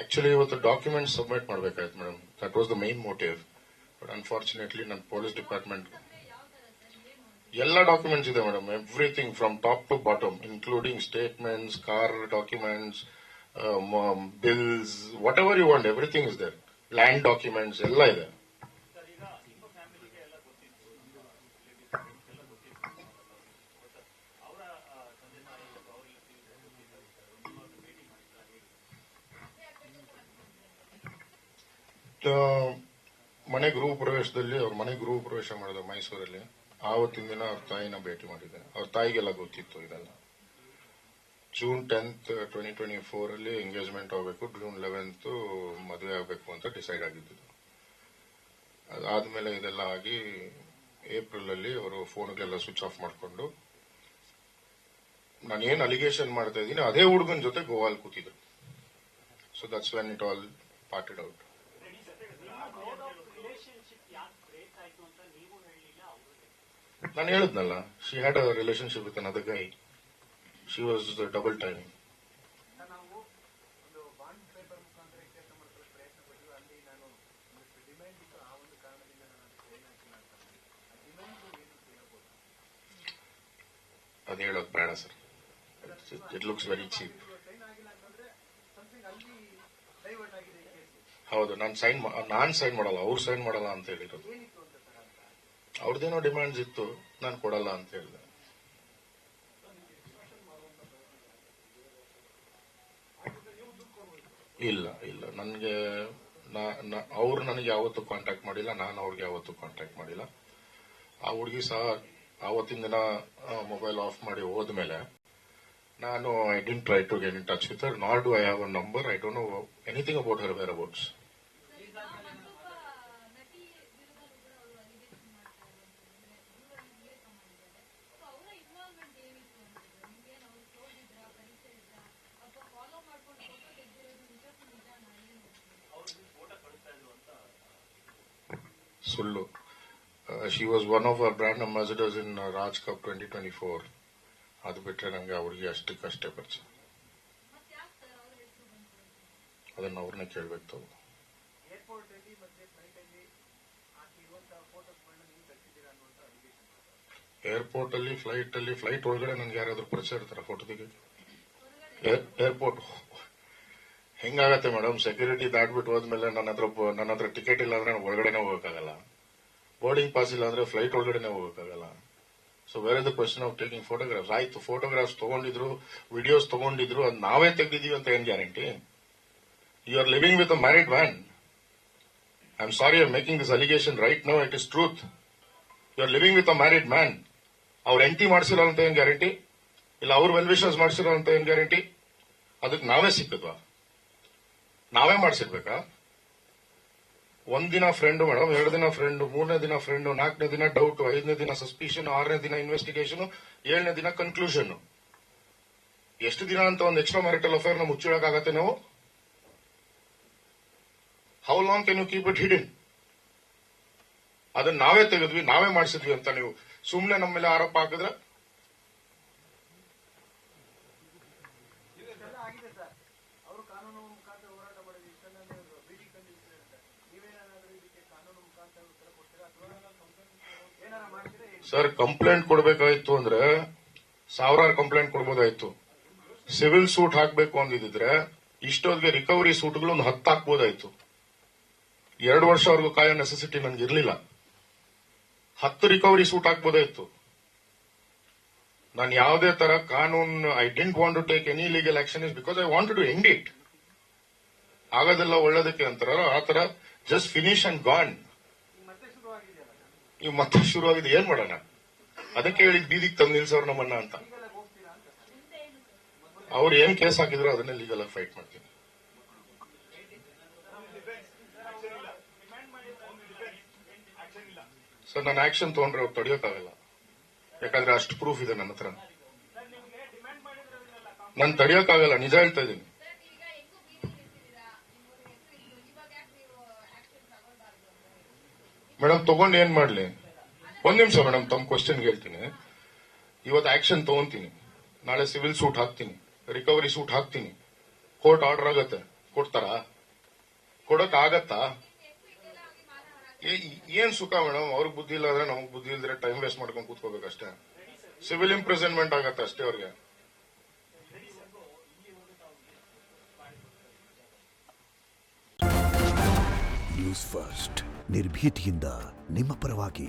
Actually ಇವತ್ತು document submit ಮಾಡಬೇಕಾಯ್ತು madam. That was the main motive. But unfortunately ನನ್ನ police department ಎಲ್ಲ documents ಇದೆ madam. Everything from top to bottom, including statements, car documents, bills, whatever you want, everything is there. Land documents ಎಲ್ಲ ಇದೆ. ಮನೆ ಗೃಹ ಪ್ರವೇಶದಲ್ಲಿ ಅವ್ರ ಮನೆ ಗೃಹ ಪ್ರವೇಶ ಮಾಡಿದ ಮೈಸೂರಲ್ಲಿ. ಆವತ್ತಿನ ದಿನ ಅವ್ರ ತಾಯಿನ ಭೇಟಿ ಮಾಡಿದೆ. ಅವ್ರ ತಾಯಿಗೆಲ್ಲ ಗೊತ್ತಿತ್ತು ಇದೆಲ್ಲ. ಜೂನ್ 10th 2024 ಅಲ್ಲಿ ಎಂಗೇಜ್ಮೆಂಟ್ ಆಗಬೇಕು, ಜೂನ್ 11th ಮದುವೆ ಆಗಬೇಕು ಅಂತ ಡಿಸೈಡ್ ಆಗಿದ್ದು. ಅದಾದ್ಮೇಲೆ ಇದೆಲ್ಲ ಆಗಿ ಏಪ್ರಿಲ್ ಅಲ್ಲಿ ಅವರು ಫೋನ್ಗೆಲ್ಲ ಸ್ವಿಚ್ ಆಫ್ ಮಾಡಿಕೊಂಡು ನಾನು ಏನ್ ಅಲಿಗೇಷನ್ ಮಾಡ್ತಾ ಇದ್ದೀನಿ ಅದೇ ಹುಡುಗನ ಜೊತೆ ಗೋವಾಲ್ ಕೂತಿದ್ರು. So that's when it all parted out. ನಾನು ಹೇಳಿದ್ನಲ್ಲ, she had a relationship with another guy. She was double time. ಅದು ಹೇಳೋದು ಬೇಡ sir. It looks very cheap. ಹೌದು, ನಾನ್ ಸೈನ್ ಮಾಡಲ್ಲ, ಅವ್ರು ಸೈನ್ ಮಾಡಲ್ಲ ಅಂತ ಹೇಳಿರೋದು. ಅವ್ರದ್ದೇನೋ ಡಿಮ್ಯಾಂಡ್ಸ್ ಇತ್ತು, ನಾನು ಕೊಡಲ್ಲ ಅಂತ ಹೇಳಿದೆ. ಇಲ್ಲ ಇಲ್ಲ, ನನಗೆ ಅವ್ರು ನನಗೆ ಯಾವತ್ತೂ ಕಾಂಟ್ಯಾಕ್ಟ್ ಮಾಡಿಲ್ಲ, ನಾನು ಅವ್ರಿಗೆ ಯಾವತ್ತೂ ಕಾಂಟ್ಯಾಕ್ಟ್ ಮಾಡಿಲ್ಲ. ಆ ಹುಡುಗಿ ಸಹ ಆವತ್ತಿನ ದಿನ ಮೊಬೈಲ್ ಆಫ್ ಮಾಡಿ ಹೋದ್ಮೇಲೆ ನಾನು I didn't try to get in touch with her, not do I have a number. I don't know anything about her whereabouts. ಸುಳ್ಳು. She was one of our brand ambassadors in Raj cup 2024. ಅದು ಬಿಟ್ರೆ ನಂಗೆ ಅವ್ರಿಗೆ ಅಷ್ಟಕ್ಕಷ್ಟೇ ಪರಿಚಯ. ಅದನ್ನ ಅವ್ರನ್ನೇ ಕೇಳ್ಬೇಕು ತಾವು. ಏರ್ಪೋರ್ಟ್ ಅಲ್ಲಿ, ಫ್ಲೈಟ್ ಒಳಗಡೆ ನನ್ಗೆ ಯಾರಾದ್ರೂ ಪರಿಚಯ ಇರ್ತಾರ ಫೋಟೋ ತೆಗಿಯೋಕೆ? ಏರ್ಪೋರ್ಟ್ ಹೆಂಗಾಗತ್ತೆ ಮೇಡಮ್? ಸೆಕ್ಯೂರಿಟಿ ದಾಟ್ಬಿಟ್ಟು ಹೋದ್ಮೇಲೆ ನನ್ನ ಹತ್ರ ಟಿಕೆಟ್ ಇಲ್ಲ ಅಂದ್ರೆ ಒಳಗಡೆನೆ ಹೋಗಕ್ಕಾಗಲ್ಲ. ಬೋರ್ಡಿಂಗ್ ಪಾಸ್ ಇಲ್ಲ ಅಂದ್ರೆ ಫ್ಲೈಟ್ ಒಳಗಡೆನೆ ಹೋಗಕ್ಕಾಗಲ್ಲ. So where is the question of taking photographs? ಆಯ್ತು, ಫೋಟೋಗ್ರಾಫ್ಸ್ ತಗೊಂಡಿದ್ರು, ವಿಡಿಯೋಸ್ ತಗೊಂಡಿದ್ರು, ಅದು ನಾವೇ ತೆಗೆದಿದೀವಿ ಅಂತ ಏನ್ guarantee? You are living with a married man. I am sorry, I am making this allegation right now. It is truth. You are living with a married man. ಅವ್ರ ಎಂಟಿ ಮಾಡಿಸಿರೋ ಅಂತ ಏನ್ ಗ್ಯಾರಂಟಿ? ಇಲ್ಲ ಅವ್ರ ವೆಲ್ ವಿಶರ್ಸ್ ಮಾಡಿಸಿರೋ ಅಂತ ಏನ್ guarantee? ಅದಕ್ಕೆ ನಾವೇ ಸಿಕ್ಕದ್ವಾ? ನಾವೇ ಮಾಡಿಸಿರ್ಬೇಕಾ? ಒಂದಿನ ಫ್ರೆಂಡ್ ಮೇಡಮ್, 2 ದಿನ ಫ್ರೆಂಡ್, 3ನೇ ದಿನ ಫ್ರೆಂಡ್, 4ನೇ ದಿನ ಡೌಟ್, 5ನೇ ದಿನ ಸಸ್ಪಿಷನ್, 6ನೇ ದಿನ ಇನ್ವೆಸ್ಟಿಗೇಷನ್, 7ನೇ ದಿನ ಕನ್ಕ್ಲೂಷನ್. ಎಷ್ಟು ದಿನ ಅಂತ ಒಂದು ಎಕ್ಸ್ಟ್ರಾ ಮ್ಯಾರಿಟಲ್ ಅಫೇರ್ ನ ಮುಚ್ಚಿಡಕ್ಕಾಗತ್ತೆ ನಾವು? How long can you keep it hidden? ಅದನ್ನ ನಾವೇ ತೆಗೆದ್ವಿ, ನಾವೇ ಮಾಡಿಸಿದ್ವಿ ಅಂತ ನೀವು ಸುಮ್ನೆ ನಮ್ಮ ಮೇಲೆ ಆರೋಪ ಹಾಕಿದ್ರೆ ಸರ್, ಕಂಪ್ಲೇಂಟ್ ಕೊಡಬೇಕಾಯ್ತು ಅಂದ್ರೆ ಸಾವಿರಾರು ಕಂಪ್ಲೇಂಟ್ ಕೊಡ್ಬೋದಾಯ್ತು. ಸಿವಿಲ್ ಸೂಟ್ ಹಾಕಬೇಕು ಅಂದಿದ್ರೆ ಇಷ್ಟೊತ್ತಿಗೆ ರಿಕವರಿ ಸೂಟ್ಗಳು ಒಂದು 10 ಹಾಕ್ಬೋದಾಯ್ತು. 2 ವರ್ಷವರೆಗೂ ಕಾಯೋ ನೆಸೆಸಿಟಿ ನನ್ಗೆ ಇರಲಿಲ್ಲ. 10 ರಿಕವರಿ ಸೂಟ್ ಹಾಕ್ಬೋದಾಯ್ತು. ನಾನು ಯಾವುದೇ ತರ ಕಾನೂನು, I didn't want to take any legal action is because I want to end it. ಆಗೋದೆಲ್ಲ ಒಳ್ಳೇದಕ್ಕೆ ಅಂತಾರ, ಆ ತರ ಜಸ್ಟ್ ಫಿನಿಶ್ ಅಂಡ್ ಗಾನ್. ನೀವು ಮತ್ತೆ ಶುರುವಾಗಿದೆ, ಏನ್ ಮಾಡೋಣ? ಅದಕ್ಕೆ ಹೇಳಿದ್ ಬೀದಿಗೆ ತಂದು ನಿಲ್ಸವ್ರು ನಮ್ಮನ್ನ ಅಂತ. ಅವ್ರು ಏನ್ ಕೇಸ್ ಹಾಕಿದ್ರು ಅದನ್ನೇ ಲೀಗಲ್ ಆಗಿ ಫೈಟ್ ಮಾಡ್ತೀನಿ. ಸರ್, ನಾನು ಆಕ್ಷನ್ ತಗೊಂಡ್ರೆ ಅವ್ರು ತಡೆಯೋಕ್ಕಾಗಲ್ಲ. ಯಾಕಂದ್ರೆ ಅಷ್ಟು ಪ್ರೂಫ್ ಇದೆ ನನ್ನ ಹತ್ರ. ನಾನು ತಡೆಯೋಕ್ಕಾಗಲ್ಲ, ನಿಜ ಹೇಳ್ತಾ ಇದ್ದೀನಿ. ಮೇಡಮ್, ತಗೊಂಡು ಏನ್ ಮಾಡ್ಲಿ? ಒಂದ್ ನಿಮಿಷ ಮೇಡಮ್, ತಮ್ಮ ಕ್ವಶನ್ ಹೇಳ್ತೀನಿ. ಇವತ್ತು ಆಕ್ಷನ್ ತಗೊಂತೀನಿ, ನಾಳೆ ಸಿವಿಲ್ ಸೂಟ್ ಹಾಕ್ತೀನಿ, ರಿಕವರಿ ಸೂಟ್ ಹಾಕ್ತೀನಿ, ಕೋರ್ಟ್ ಆರ್ಡರ್ ಆಗತ್ತೆ, ಕೊಡ್ತಾರ? ಕೊಡಕ್ ಆಗತ್ತಾ? ಏನ್ ಸುಖ ಮೇಡಮ್? ಅವ್ರಿಗೆ ಬುದ್ಧಿ ಇಲ್ಲ ಅಂದ್ರೆ ನಮಗ್ ಬುದ್ಧಿ ಇಲ್ದ್ರೆ ಟೈಮ್ ವೇಸ್ಟ್ ಮಾಡ್ಕೊಂಡು ಕೂತ್ಕೋಬೇಕಷ್ಟೇ. ಸಿವಿಲ್ ಇಂಪ್ರಿಸನ್ಮೆಂಟ್ ಆಗತ್ತೆ ಅಷ್ಟೇ ಅವ್ರಿಗೆ. ನ್ಯೂಸ್ ಫಸ್ಟ್ ನಿರ್ಭೀತಿಯಿಂದ ನಿಮ್ಮ ಪರವಾಗಿ.